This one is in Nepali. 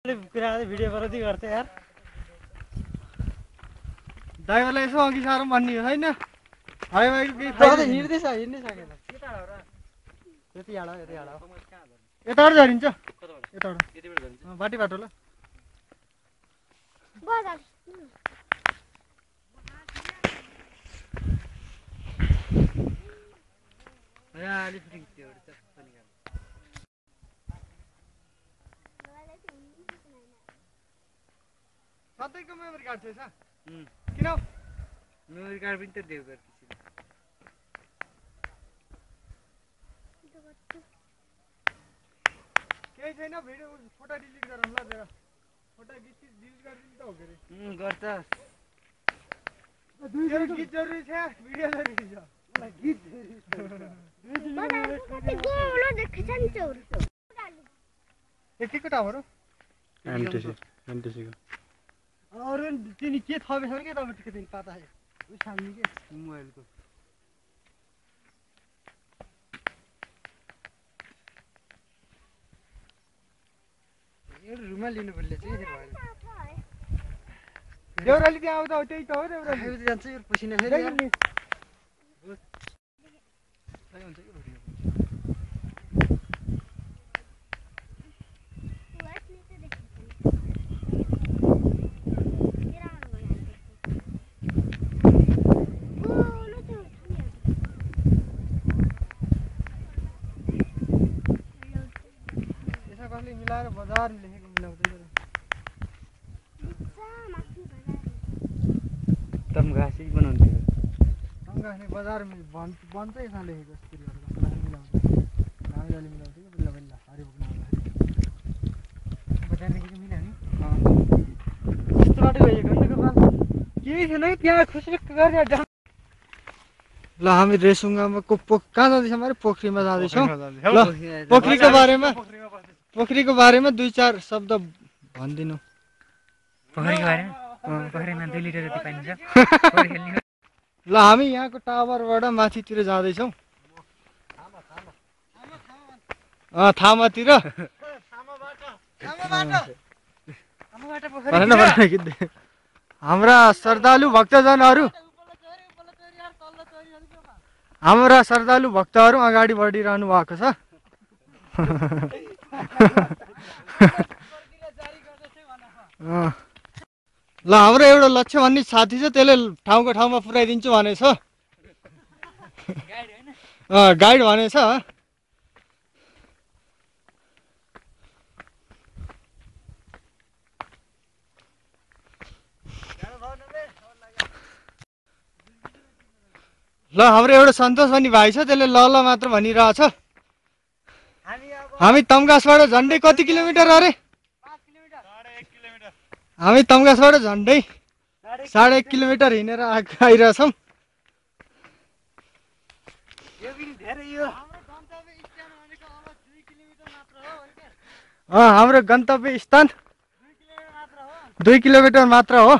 भिडियो बनाउँदै गर्छ यार ड्राइभरलाई यसो अघि साह्रो भन्ने हो छैन हिँड्दै सकेन यताबाट झरिन्छ यताबाट बाटी बाटो ल सधैँको मेमोरी कार्ड थिएछ किन मेमोरी कार्ड पनि त दियो केही छैन भिडियो फोटो डिलिट गरौँ ल तेरो फोटो डिलिट गरिदिनु त हो के अरे गर्छ गीत जरुरी छ भिडियो जरुरी छ गीत यतिको टावर हो एमटीसी को अरू तिनी के थपेछ भने के तपाईँ तिनी पता है उस सामने के मोबाइलको रुमा लिनु पर्ने चाहिँ देउराली त्यहाँ आउँदा हो त्यही त हो देउराली जान्छ यो पसिना फेरि मिलाएर बजार लेखेको मिलाउँदै तमघासी बनाउँथ्यो तमघासी बजार बन्छ यसमा लेखेको मिलाउँदै मिलाउँथ्यो बल्ल बल्ल हरि बोक्न बजार लेखेको मिलाउने कस्तो बाटो गएको केही छैन त्यहाँ खुसरुक्क गरेर ल हामी रेसुङ्गामा कहाँ जाँदैछौँ अरे पोखरीमा जाँदैछौँ ल पोखरीको बारेमा 2-4 शब्द भनिदिनु पोखरीको बारेमा पोखरीमा 2 लिटर जति पानी छ ल हामी यहाँको टावरबाट माथितिर जाँदैछौँ थामातिर हाम्रा श्रद्धालु भक्तजनहरू अगाडि बढिरहनु भएको छ ल हाम्रो एउटा लक्ष्य भन्ने साथी छ त्यसले ठाउँको ठाउँमा पुर्याइदिन्छु भनेछ गाइड भनेछ ल हाम्रो एउटा सन्तोष भन्ने भाइ छ त्यसले ल ल मात्र भनिरहेछ हामी तमघासबाट झन्डै कति किलोमिटर अरे हामी तमघासबाट झन्डै 1.5 किलोमिटर हिँडेर आइरहेछौँ हाम्रो गन्तव्य स्थान 2 किलोमिटर मात्र हो